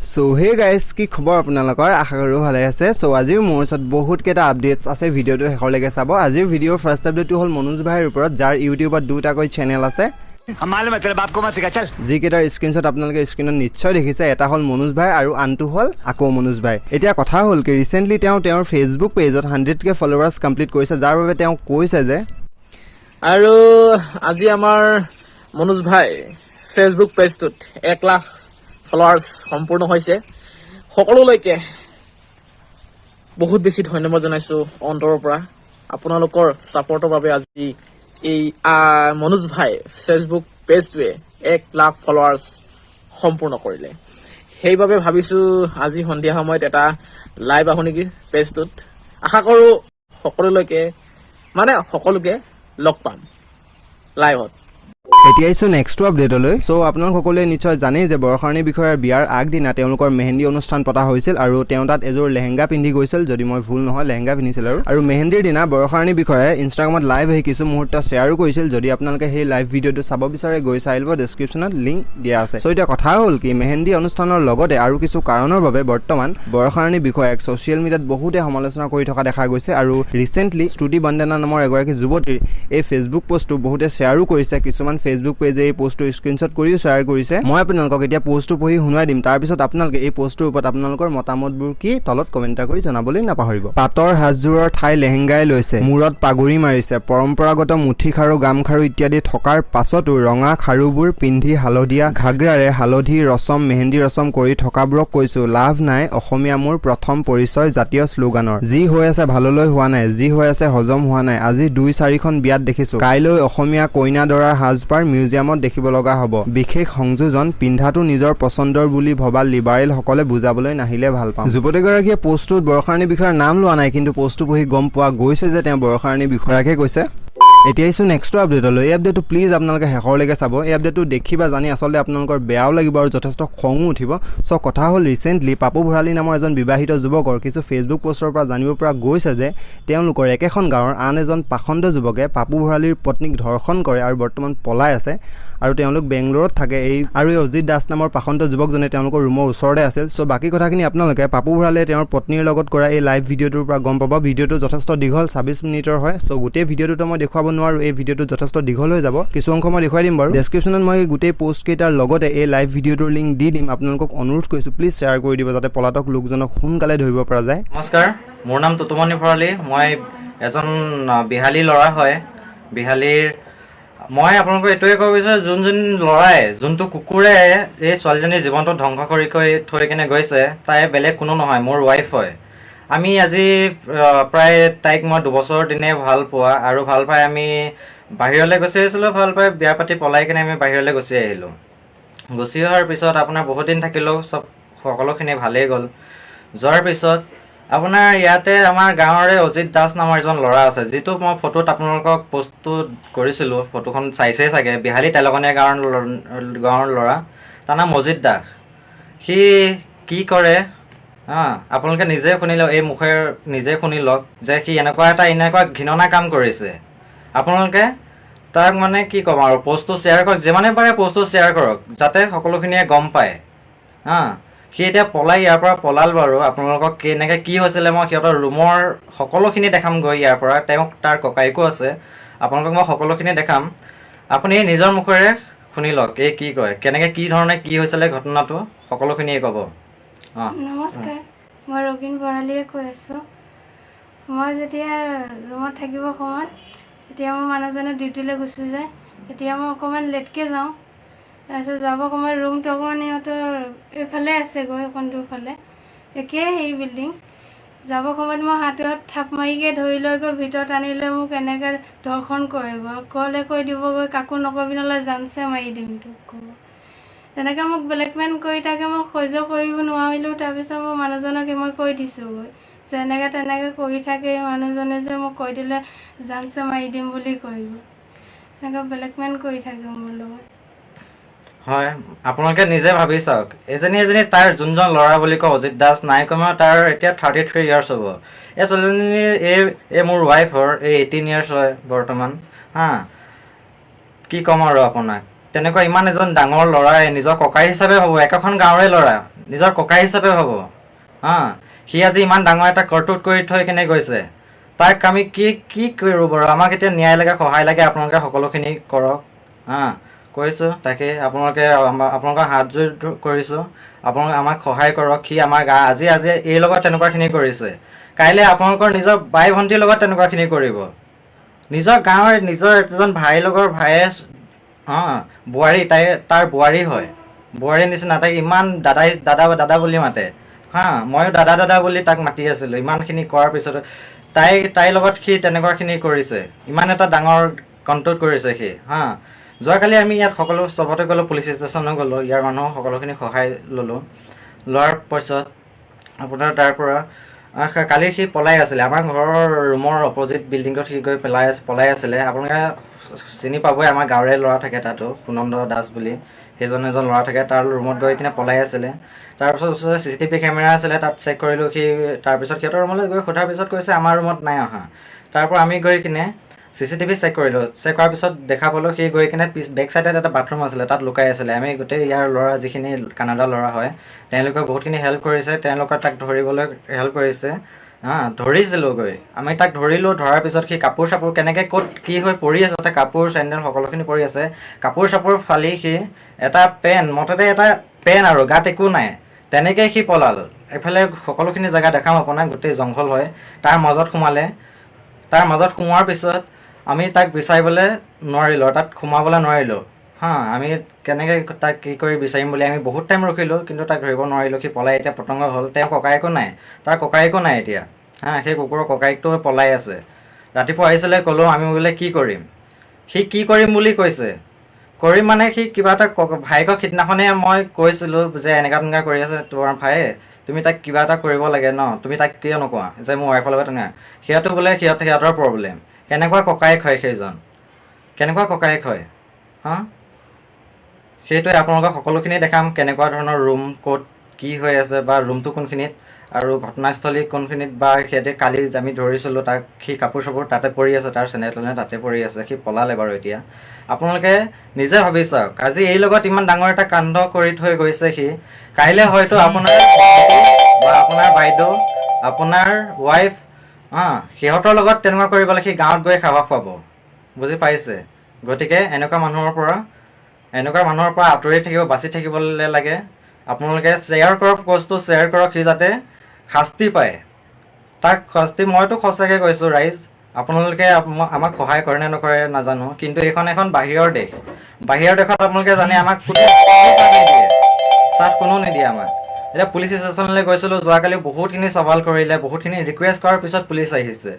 So hey guys, কি খবৰ আপোনালোকৰ আশা কৰো ভালে আছে। So আজিৰ মোৰ ওচৰত বহুত কেটা আপডেটস আছে, ভিডিওটো শেষলৈকে চাব। আজিৰ ভিডিওৰ ফাৰ্ষ্ট আপডেটটো হ'ল মনোজ ভাইৰ ওপৰত, যাৰ ইউটিউবত দুটাকৈ চেনেল আছে। মালুম है तेरे बाप को मत सिखा चल। যি কেটাৰ স্ক্ৰিনশ্বট আপোনালোকে স্ক্ৰিনত নিশ্চয় দেখিছে, এটা হ'ল মনোজ ভাই আৰু আনটো হ'ল আকৌ মনোজ ভাই। এতিয়া কথা হ'ল কি ৰিসেন্টলি তেওঁৰ ফেসবুক পেজত 100k ফলোৱাৰ্স কমপ্লিট কৰিছে, যাৰ বাবে তেওঁ কৈছে যে আৰু আজি আমাৰ মনোজ ভাই ফেসবুক পেজটোত 1 লাখ ফলোৱাৰ্স সম্পূৰ্ণ হৈছে। সকলোলৈকে বহুত বেছি ধন্যবাদ জনাইছো অন্তৰৰ পৰা। আপোনালোকৰ সাপোৰ্টৰ বাবে আজি এই মনোজ ভাই ফেসবুক পেজটোৱে 1 লাখ ফলোৱাৰ্স সম্পূৰ্ণ কৰিলে। সেইবাবে ভাবিছো আজি সন্ধিয়া সময়ত এটা লাইভ আহো নেকি পেজটোত। আশা কৰো সকলোলৈকে সকলোকে লগ পাম লাইভত। এতিয়া আইছো নেক্সট আপডেটলৈ। সো আপোনালোক সকলোৱে নিশ্চয় জানেই যে বৰষাৰণী বিষয়াৰ বিয়াৰ আগদিনা তেওঁলোকৰ মেহেন্দি অনুষ্ঠান পতা হৈছিল আৰু তেওঁ তাত এযোৰ লেহেংগা পিন্ধি গৈছিল, যদি মই ভুল নহয় লেহেংগা পিন্ধিছিল। আৰু মেহেন্দিৰ দিনা বৰষাৰণী বিষয়াই ইনষ্টাগ্ৰামত লাইভ আহি কিছু মুহূৰ্ত শ্বেয়াৰো কৰিছিল। যদি আপোনালোকে সেই লাইভ ভিডিঅ'টো চাব বিচাৰে গৈ চাই ল'ব, ডেছক্ৰিপশ্যনত লিংক দিয়া আছে। সো এতিয়া কথা হ'ল কি মেহেন্দি অনুষ্ঠানৰ লগতে আৰু কিছু কাৰণৰ বাবে বৰ্তমান বৰষাৰণী বিষয়াক ছ'চিয়েল মিডিয়াত বহুতে সমালোচনা কৰি থকা দেখা গৈছে। আৰু ৰিচেণ্টলি শ্ৰুতি বন্দনা নামৰ এগৰাকী যুৱতীৰ এই ফেচবুক পোষ্টটো বহুতে শ্বেয়াৰো কৰিছে। কিছুমান ফেসবুক পেজে এই পোষ্টটো স্ক্ৰিনশ্বট কৰিও শ্বেয়াৰ কৰিছে। মই আপোনালোকক এতিয়া পোষ্টটো পঢ়ি শুনাই দিম, তাৰ পিছত আপোনালোকে এই পোষ্টটোৰ ওপৰত আপোনালোকৰ মতামতবোৰ কি তলত কমেন্ট কৰি জনাবলৈ নাপাহৰিব। পাটৰ সাজযোৰৰ ঠাই লেহেংগাই লৈছে, মূৰত পাগুৰি মাৰিছে, পৰম্পৰাগত মুঠি খাৰু গামখাৰু ইত্যাদি থকাৰ পাছতো ৰঙা খাৰুবোৰ পিন্ধি হালধীয়া ঘাগৰাৰে হালধি ৰচম মেহেন্দি ৰচম কৰি থকাবোৰক কৈছো লাভ নাই অসমীয়া মোৰ প্ৰথম পৰিচয় জাতীয় শ্লোগানৰ। যি হৈ আছে ভাললৈ হোৱা নাই, যি হৈ আছে হজম হোৱা নাই। আজি 2-4খন বিয়াত দেখিছো, কাইলৈ অসমীয়া কইনা দৰাৰ সাজপাৰ মিউজিয়ামত দেখিব লগা হ'ব। বিশেষ সংযোজন পিন্ধাটো নিজৰ পছন্দৰ বুলি ভবা লিবাৰেল সকলে বুজাবলৈ নাহিলে ভাল পাম। যুৱতীগৰাকীয়ে পোষ্টটোত বৰষাৰণী বিষয়াৰ নাম লোৱা নাই, কিন্তু পোষ্টটো পঢ়ি গম পোৱা গৈছে যে তেওঁ বৰষাৰণী বিষয়াকে কৈছে। এতিয়া আইছো নেক্সট আপডেটলৈ। এই আপডেটটো প্লিজ আপোনালোকে শেষলৈকে চাব। এই আপডেটটো দেখিবা জানি আচলতে আপোনালোকৰ বেয়াও লাগিব আৰু যথেষ্ট খঙো উঠিব। সো কথা হ'ল ৰিচেণ্টলি পাপু ভৰালী নামৰ এজন বিবাহিত যুৱকৰ কিছু ফেচবুক পোষ্টৰ পৰা জানিব পৰা গৈছে যে তেওঁলোকৰ একেখন গাঁৱৰ আন এজন পাখণ্ড যুৱকে পাপু ভৰালীৰ পত্নীক ধৰ্ষণ কৰে আৰু বৰ্তমান পলাই আছে। আৰু তেওঁলোক বেংগলোৰত থাকে। এই অজিত দাস নামৰ পাখণ্ড যুৱকজনে তেওঁলোকৰ ৰুমৰ ওচৰতে আছিল। সো বাকী কথাখিনি আপোনালোকে পাপু ভৰালীয়ে তেওঁৰ পত্নীৰ লগত কৰা এই লাইভ ভিডিঅ'টোৰ পৰা গম পাব। ভিডিঅ'টো যথেষ্ট দীঘল, 26 মিনিটৰ হয়। সো গোটেই ভিডিঅ'টো মই দেখুৱাব নোৱাৰো, এই ভিডিঅ'টো যথেষ্ট দীঘল হৈ যাব। কিছু অংশ মই দেখুৱাই দিম বাৰু। ডেছক্ৰিপশ্যনত মই গোটেই পোষ্ট কেইটাৰ লগতে এই লাইভ ভিডিঅ'টোৰ লিংক দি দিম। আপোনালোকক অনুৰোধ কৰিছো প্লিজ শ্বেয়াৰ কৰি দিব যাতে পলাতক লোকজনক সোনকালে ধৰিব পৰা যায়। নমস্কাৰ, মোৰ নাম তুতুমণি ভৰালী। মই এজন বিহালী ল'ৰা হয়। বিহালীৰ মই আপোনালোকক এইটোৱে ক'ব বিচাৰোঁ, যোনটো কুকুৰে এই ছোৱালীজনীৰ জীৱনটো ধ্বংস কৰি থৈ কিনে গৈছে, তাই বেলেগ কোনো নহয়, মোৰ ৱাইফ হয়। আমি আজি প্ৰায় তাইক মই 2 বছৰ দিনে ভাল পোৱা আৰু ভাল পাই আমি বাহিৰলৈ গুচি আহিছিলোঁ। ভাল পাই বিয়া পাতি পলাই কিনে আমি বাহিৰলৈ গুচি আহিলোঁ। গুচি অহাৰ পিছত আপোনাৰ বহুত দিন থাকিলোঁ, সকলোখিনি ভালেই গ'ল। যোৱাৰ পিছত আপোনাৰ ইয়াতে আমাৰ গাঁৱৰে অজিত দাস নামৰ এজন ল'ৰা আছে, যিটো মই ফটোত আপোনালোকক পোষ্টটো কৰিছিলোঁ। ফটোখন চাইছেই চাগে, বিহালী তেলকনীয়া গাঁৱৰ ল'ৰা, তাৰ নাম অজিত দাস। সি কি কৰে আপোনালোকে নিজে শুনি লওক, এই মুখে নিজে শুনি লওক যে সি এনেকুৱা ঘৃণনা কাম কৰিছে। আপোনালোকে তাক কি ক'ম আৰু পোষ্টটো শ্বেয়াৰ কৰক, যিমানে পাৰে পোষ্টটো শ্বেয়াৰ কৰক যাতে সকলোখিনিয়ে গম পায়। সি এতিয়া ইয়াৰ পৰা পলাল বাৰু। আপোনালোকক কেনেকৈ কি হৈছিলে মই সিহঁতৰ ৰুমৰ সকলোখিনি দেখামগৈ ইয়াৰ পৰা। তাৰ ককাইকো আছে, আপোনালোকক মই সকলোখিনি দেখাম। আপুনি নিজৰ মুখেৰে শুনি লওক এই কি কয়, কেনেকৈ কি ধৰণে কি হৈছিলে ঘটনাটো সকলোখিনিয়ে ক'ব। নমস্কাৰ, মই ৰবীন ভৰালীয়ে কৈ আছোঁ। মই যেতিয়া ৰুমত থাকিব সময়ত এতিয়া মোৰ মানুহজনে ডিউটিলৈ গুচি যায়। এতিয়া মই অকণমান লেটকৈ যাওঁ। তাৰপিছত যাব সময়ত ৰুমটো অকণমান সিহঁতৰ এইফালে আছেগৈ, অকণ দূৰফালে, একেই সেই বিল্ডিং। যাব সময়ত মই হাতত থাপ মাৰিকৈ ধৰি লৈ গৈ ভিতৰত আনি লৈ মোক এনেকৈ ধৰ্ষণ কৰিব, ক'লে কৈ দিবগৈ কাকো নকবি নহ'লে জানছে মাৰি দিম তোক ক'ব। তেনেকৈ মোক ব্লেকমেইল কৰি থাকে। মই সহ্য কৰিব নোৱাৰিলোঁ। তাৰপিছত মোৰ মানুহজনক মই কৈ দিছোঁগৈ যে তেনেকৈ কৰি থাকে মানুহজনে, যে মোক কৈ দিলে জানছে মাৰি দিম বুলি কৰিব। এনেকৈ ব্লেকমেইল কৰি থাকে মোৰ লগত। হয়, আপোনালোকে নিজে ভাবি চাওক, এজনী তাৰ যোনজন ল'ৰা বুলি কয় অজিত দাস, নাই কমেও তাৰ এতিয়া 33 ইয়াৰ্ছ হ'ব। এই ছোৱালীজনীৰ এই মোৰ ৱাইফৰ 18 ইয়াৰ্ছ হয় বৰ্তমান। কি ক'ম আৰু আপোনাক, তেনেকুৱা ইমান এজন ডাঙৰ ল'ৰাই নিজৰ ককাই হিচাপে ভাবোঁ, একেখন গাঁৱৰে ল'ৰা, নিজৰ ককাই হিচাপে ভাবো হা সি আজি ইমান ডাঙৰ এটা কৰ্তৃত কৰি থৈ কেনে গৈছে তাক আমি কি কৰোঁ বাৰু আমাক এতিয়া ন্যায় লাগে সহায় লাগে আপোনালোকে সকলোখিনি কৰক হা কৈছোঁ তাকে আপোনালোকৰ হাত জোৰ কৰিছোঁ আপোনালোকে আমাক সহায় কৰক সি আমাৰ আজি এই লগত তেনেকুৱাখিনি কৰিছে কাইলৈ আপোনালোকৰ নিজৰ বাই ভণ্টিৰ লগত তেনেকুৱাখিনি কৰিব নিজৰ গাঁৱৰ নিজৰ এজন ভাইৰ লগৰ ভায়ে বোৱাৰী তাৰ বোৱাৰী হয় বোৱাৰীৰ নিচিনা তাইক ইমান দাদা বুলি মাতে হা ময়ো দাদা বুলি তাক মাতি আছিলোঁ ইমানখিনি কৰাৰ পিছত তাইৰ লগত সি তেনেকুৱাখিনি কৰিছে ইমান এটা ডাঙৰ কণ্ট্ৰল কৰিছে সি হা যোৱাকালি আমি ইয়াত চবতে গ'লোঁ পুলিচ ষ্টেচনো গ'লোঁ ইয়াৰ মানুহ সকলোখিনি সহায় ল'লোঁ লোৱাৰ পাছত আপোনাৰ তাৰ পৰা কালি সি পলাই আছিলে আমাৰ ঘৰৰ ৰুমৰ অপজিট বিল্ডিংটোত সি গৈ পলাই আছিলে আপোনালোকে চিনি পাবই আমাৰ গাঁৱৰে ল'ৰা থাকে তাতো সুনন্দ দাস বুলি সেইজন এজন ল'ৰা থাকে তাৰ ৰুমত গৈ কিনে পলাই আছিলে তাৰপিছত ওচৰতে CCTV কেমেৰা আছিলে তাত চেক কৰিলোঁ সি তাৰপিছত সিহঁতৰ ৰুমলৈ গৈ সোধাৰ পিছত কৈছে আমাৰ ৰুমত নাই অহা তাৰ পৰা আমি গৈ কিনে CCTV চেক কৰিলোঁ চেক কৰাৰ পিছত দেখা পালোঁ সি গৈ কিনে বেক চাইডত এটা বাথৰুম আছিলে তাত লুকাই আছিলে আমি গোটেই ইয়াৰ ল'ৰা যিখিনি কানাডা ল'ৰা হয় তেওঁলোকে বহুতখিনি হেল্প কৰিছে তেওঁলোকে তাক ধৰিবলৈ হেল্প কৰিছে ধৰিছিলোঁ গৈ আমি তাক ধৰিলোঁ ধৰাৰ পিছত সি কাপোৰ চাপোৰ কেনেকৈ ক'ত কি হৈ পৰি আছে তাতে কাপোৰ চেণ্ডেল সকলোখিনি পৰি আছে কাপোৰ চাপোৰ ফালি সি এটা মুঠতে এটা পেন আৰু গাত একো নাই তেনেকৈ সি পলাল এফালে সকলোখিনি জেগা দেখাম আপোনাক গোটেই জংঘল হয় তাৰ মাজত সোমোৱাৰ পিছত আমি তাক বিচাৰিবলৈ নোৱাৰিলোঁ তাত সোমাবলৈ নোৱাৰিলোঁ আমি কেনেকৈ তাক কি কৰি বিচাৰিম বুলি আমি বহুত টাইম ৰখিলোঁ কিন্তু তাক ধৰিব নোৱাৰিলোঁ সি পলাই এতিয়া পতংগ হ'ল তেওঁৰ ককায়েকো নাই তাৰ ককায়েকো নাই এতিয়া সেই কুকুৰৰ ককায়েকটো পলাই আছে ৰাতিপুৱা আহিছিলে ক'লোঁ আমি বোলে কি কৰিম সি কি কৰিম বুলি কৈছে কৰিম মানে সি কিবা এটা ভাইকক সিদিনাখনে মই কৈছিলোঁ যে এনেকুৱা কৰি আছে তোমাৰ ভাইয়ে তুমি তাক কিবা এটা কৰিব লাগে ন তুমি তাক কিয় নকোৱা যে মোৰ ৱাইফৰ লগত তেনেকুৱা সিহঁতো বোলে সিহঁতৰ প্ৰব্লেম কেনেকুৱা ককায়েক হয় সেইজন কেনেকুৱা ককায়েক হয় সেইটোৱে আপোনালোকক সকলোখিনি দেখাম কেনেকুৱা ধৰণৰ ৰুম ক'ত কি হৈ আছে বা ৰুমটো কোনখিনিত আৰু ঘটনাস্থলী কোনখিনিত বা সিহঁতে কালি আমি ধৰিছিলোঁ তাক সি কাপোৰ চাপোৰ তাতে পৰি আছে তাৰ চেনেল তাতে পৰি আছে সি পলালে বাৰু এতিয়া আপোনালোকে নিজে ভাবি চাওক আজি এই লগত ইমান ডাঙৰ এটা কাণ্ড কৰি থৈ গৈছে সি কাইলৈ হয়তো আপোনাৰ বা আপোনাৰ বাইদেউ আপোনাৰ ৱাইফ সিহঁতৰ লগত তেনেকুৱা কৰিবলৈ সি গাঁৱত গৈ সাহস পাব বুজি পাইছে গতিকে এনেকুৱা মানুহৰ পৰা আঁতৰি থাকিব বাচি থাকিবলৈ লাগে আপোনালোকে শ্বেয়াৰ কৰক বস্তু শ্বেয়াৰ কৰক সি যাতে শাস্তি পায় তাক শাস্তি মইতো সঁচাকৈ কৈছোঁ ৰাইজ আপোনালোকে আমাক সহায় কৰে নে নকৰে নাজানো কিন্তু এইখন এখন বাহিৰৰ দেশত আপোনালোকে জানে আমাক কোনো নিদিয়ে আমাক এতিয়া পুলিচ ষ্টেচনলৈ গৈছিলোঁ যোৱাকালি বহুতখিনি সৱাল কৰিলে বহুতখিনি ৰিকুৱেষ্ট কৰাৰ পিছত পুলিচ আহিছে